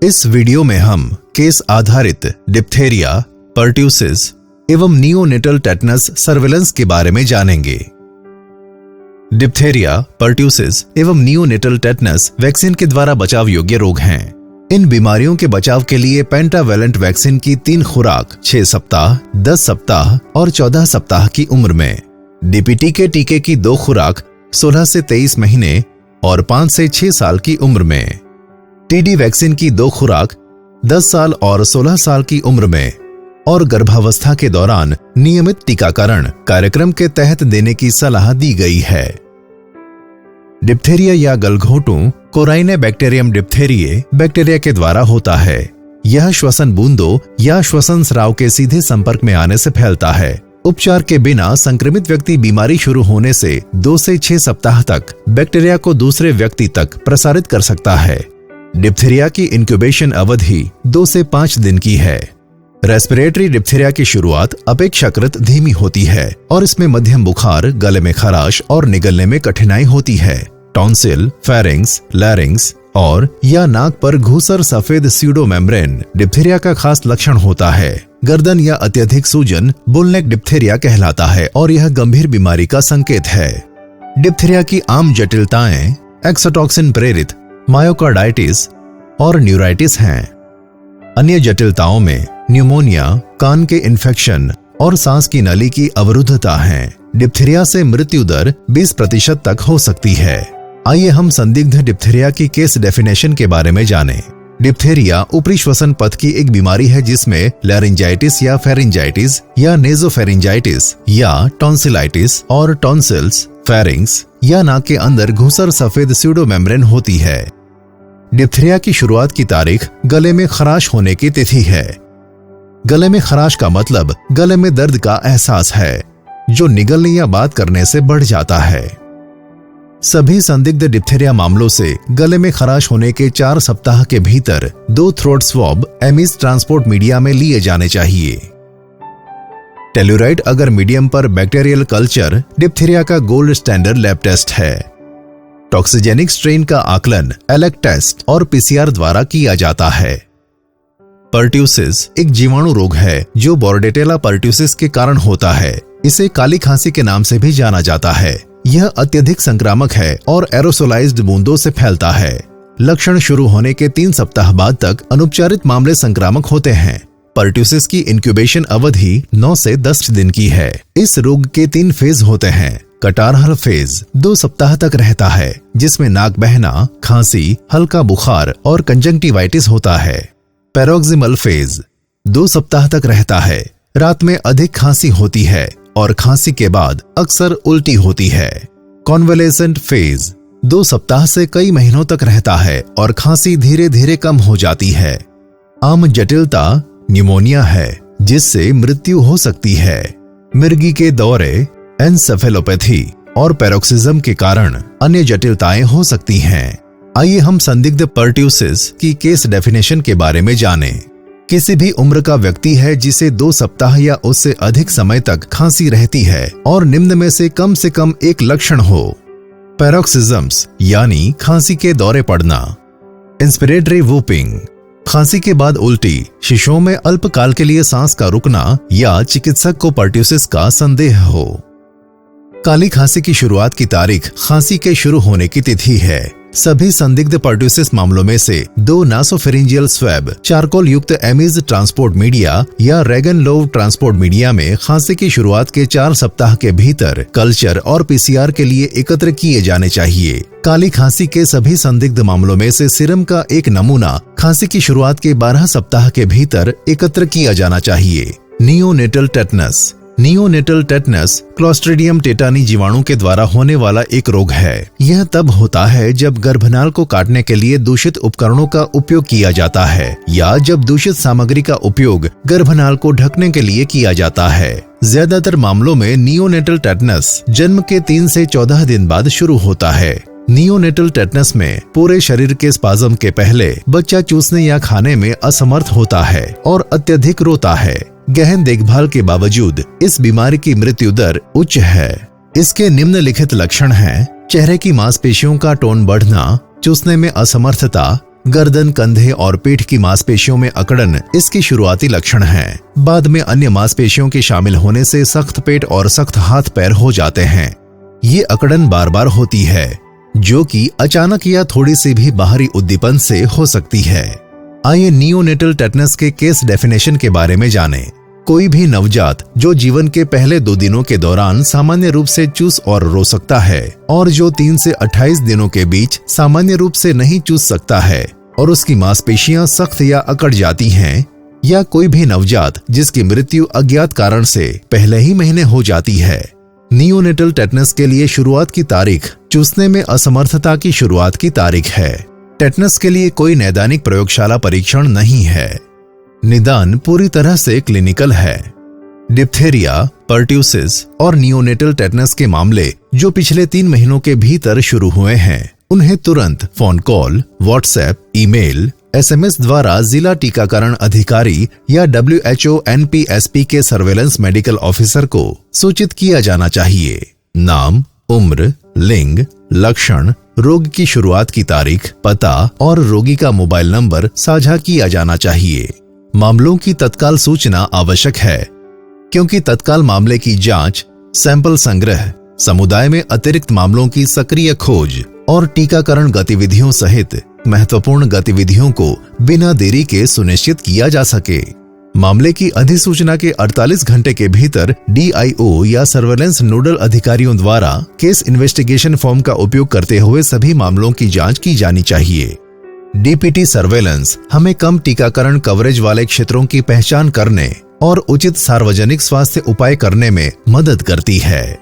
इस वीडियो में हम केस आधारित डिप्थेरिया, पर्ट्यूसिस एवं नियोनेटल टेटनस सर्वेलेंस के बारे में जानेंगे। डिप्थेरिया, पर्ट्यूसिस एवं नियोनेटल टेटनस वैक्सीन के द्वारा बचाव योग्य रोग हैं। इन बीमारियों के बचाव के लिए पेंटावेलेंट वैक्सीन की 3 खुराक 6 सप्ताह, 10 सप्ताह और 14 सप्ताह की उम्र में, डीपीटी के टीके की 2 खुराक 16 से 23 महीने और 5 से 6 साल की उम्र में, टीडी वैक्सीन की 2 खुराक 10 साल और 16 साल की उम्र में और गर्भावस्था के दौरान नियमित टीकाकरण कार्यक्रम के तहत देने की सलाह दी गई है। डिप्थेरिया या गलघोंटू कोराइनेबैक्टीरियम डिप्थेरिये बैक्टीरिया के द्वारा होता है। यह श्वसन बूंदों या श्वसन स्राव के सीधे संपर्क में आने से फैलता है। उपचार के बिना संक्रमित व्यक्ति बीमारी शुरू होने से 2 से 6 सप्ताह तक बैक्टीरिया को दूसरे व्यक्ति तक प्रसारित कर सकता है। डिप्थेरिया की इंक्यूबेशन अवधि 2 से 5 दिन की है। रेस्पिरेटरी डिप्थेरिया की शुरुआत अपेक्षाकृत धीमी होती है और इसमें मध्यम बुखार, गले में खराश और निगलने में कठिनाई होती है। टॉन्सिल, फेरिंग्स, लैरिंग्स और या नाक पर घूसर सफेद स्यूडो मेम्ब्रेन डिप्थेरिया का खास लक्षण होता है। गर्दन या अत्यधिक सूजन बुलनेक डिप्थेरिया कहलाता है और यह गंभीर बीमारी का संकेत है। डिप्थेरिया की आम जटिलताएं एक्सोटॉक्सिन प्रेरित मायोकार्डाइटिस और न्यूराइटिस हैं। अन्य जटिलताओं में न्यूमोनिया, कान के इन्फेक्शन और सांस की नली की अवरुद्धता है। डिप्थेरिया से मृत्यु दर 20% तक हो सकती है। आइए हम संदिग्ध डिप्थेरिया की केस डेफिनेशन के बारे में जानें। डिप्थेरिया ऊपरी श्वसन पथ की एक बीमारी है जिसमें लैरिंजाइटिस या फेरिंजाइटिस या नेजोफेरिंजाइटिस या टॉन्सिलाइटिस और टॉन्सिल्स, फेरिंग्स या नाक के अंदर घुसर सफेद स्यूडो मेम्ब्रेन होती है। डिप्थेरिया की शुरुआत की तारीख गले में खराश होने की तिथि है। गले में खराश का मतलब गले में दर्द का एहसास है जो निगलने या बात करने से बढ़ जाता है। सभी संदिग्ध डिप्थेरिया मामलों से गले में खराश होने के 4 सप्ताह के भीतर 2 throat swab amiss transport media में लिए जाने चाहिए। टेलुराइड अगर मीडियम पर बैक्टीरियल कल्चर डिप्थेरिया का गोल्ड स्टैंडर्ड लैब टेस्ट है। टॉक्सिजेनिक स्ट्रेन का आकलन एलेक टेस्ट और पीसीआर द्वारा किया जाता है। पर्ट्यूसिस एक जीवाणु रोग है जो बोर्डेटेला पर्ट्यूसिस के कारण होता है। इसे काली खांसी के नाम से भी जाना जाता है। यह अत्यधिक संक्रामक है और एरोसोलाइज्ड बूंदों से फैलता है। लक्षण शुरू होने के 3 सप्ताह बाद तक अनुपचारित मामले संक्रामक होते हैं। पर्ट्यूसिस की इंक्यूबेशन अवधि 9 से 10 दिन की है। इस रोग के 3 फेज होते हैं। कटारहल फेज 2 सप्ताह तक रहता है जिसमें नाक बहना, खांसी, हल्का बुखार और कंजंक्टिवाइटिस होता है। पैरोक्सिमल फेज 2 सप्ताह तक रहता है। रात में अधिक खांसी होती है और खांसी के बाद अक्सर उल्टी होती है। कॉन्वलेसेंट फेज 2 सप्ताह से कई महीनों तक रहता है और खांसी धीरे धीरे कम हो जाती है। आम जटिलता न्यूमोनिया है जिससे मृत्यु हो सकती है। मिर्गी के दौरे, एन्सेफेलोपैथी और पैरोक्सिज्म के कारण अन्य जटिलताएं हो सकती हैं। आइए हम संदिग्ध पर्ट्यूसिस की केस डेफिनेशन के बारे में जानें। किसी भी उम्र का व्यक्ति है जिसे 2 सप्ताह या उससे अधिक समय तक खांसी रहती है और निम्न में से कम एक लक्षण हो। पैरोक्सिज्म्स यानी खांसी के दौरे पड़ना, इंस्पिरेटरी वूपिंग, खांसी के बाद उल्टी, शिशुओं में अल्पकाल के लिए सांस का रुकना या चिकित्सक को पर्ट्यूसिस का संदेह हो। काली खांसी की शुरुआत की तारीख खांसी के शुरू होने की तिथि है। सभी संदिग्ध पर्ट्यूसिस मामलों में से 2 नासोफेरिंजियल स्वैब चारकोल युक्त एमिस ट्रांसपोर्ट मीडिया या रेगन-लोव ट्रांसपोर्ट मीडिया में खांसी की शुरुआत के 4 सप्ताह के भीतर कल्चर और पीसीआर के लिए एकत्र किए जाने चाहिए। काली खांसी के सभी संदिग्ध मामलों में से सीरम का एक नमूना खांसी की शुरुआत के 12 सप्ताह के भीतर एकत्र किया जाना चाहिए। Neonatal tetanus. Neonatal tetanus clostridium tetani जीवाणु के द्वारा होने वाला एक रोग है। यह तब होता है जब गर्भनाल को काटने के लिए दूषित उपकरणों का उपयोग किया जाता है या जब दूषित सामग्री का उपयोग गर्भनाल को ढकने के लिए किया जाता है। ज्यादातर मामलों में नियोनेटल टेटनस जन्म के 3 से 14 दिन बाद शुरू होता है। नियोनेटल टेटनस में पूरे शरीर के स्पाज्म के पहले बच्चा चूसने या खाने में असमर्थ होता है और अत्यधिक रोता है। गहन देखभाल के बावजूद इस बीमारी की मृत्यु दर उच्च है। इसके निम्नलिखित लक्षण हैं: चेहरे की मांसपेशियों का टोन बढ़ना, चूसने में असमर्थता, गर्दन, कंधे और पीठ की मांसपेशियों में अकड़न इसके शुरुआती लक्षण हैं। बाद में अन्य मांसपेशियों के शामिल होने से सख्त पेट और सख्त हाथ पैर हो जाते हैं। ये अकड़न बार बार होती है, जो कि अचानक या थोड़ी सी भी बाहरी उद्दीपन से हो सकती है। आइए नियोनेटल टेटनस के केस डेफिनेशन के बारे में जानें। कोई भी नवजात जो जीवन के पहले 2 दिनों के दौरान सामान्य रूप से चूस और रो सकता है और जो 3 से 28 दिनों के बीच सामान्य रूप से नहीं चूस सकता है और उसकी मांसपेशियां सख्त या अकड़ जाती हैं, या कोई भी नवजात जिसकी मृत्यु अज्ञात कारण से पहले ही महीने हो जाती है। नियोनेटल टेटनस के लिए शुरुआत की तारीख चूसने में असमर्थता की शुरुआत की तारीख है। टेटनस के लिए कोई नैदानिक प्रयोगशाला परीक्षण नहीं है। निदान पूरी तरह से क्लिनिकल है। डिप्थेरिया, पर्ट्यूसिस और नियोनेटल टेटनस के मामले जो पिछले 3 महीनों के भीतर शुरू हुए हैं, उन्हें तुरंत phone call, WhatsApp, email, SMS द्वारा जिला टीकाकरण अधिकारी या WHO NPSP के सर्वेलेंस मेडिकल ऑफिसर को सूचित किया जाना चाहिए। नाम, उम्र, लिंग, लक्षण, रोग की शुरुआत की तारीख, पता और रोगी का मोबाइल नंबर साझा किया जाना चाहिए। मामलों की तत्काल सूचना आवश्यक है, क्योंकि तत्काल मामले की जांच, सैंपल संग्रह, समुदाय में अतिरिक्त मामलों की सक्रिय खोज और टीकाकरण गतिविधियों सहित महत्वपूर्ण गतिविधियों को बिना देरी के सुनिश्चित किया जा सके। मामले की अधिसूचना के 48 घंटे के भीतर DIO या सर्वेलेंस नोडल अधिकारियों द्वारा केस इन्वेस्टिगेशन फॉर्म का उपयोग करते हुए सभी मामलों की जांच की जानी चाहिए। DPT सर्वेलेंस हमें कम टीकाकरण कवरेज वाले क्षेत्रों की पहचान करने और उचित सार्वजनिक स्वास्थ्य उपाय करने में मदद करती है।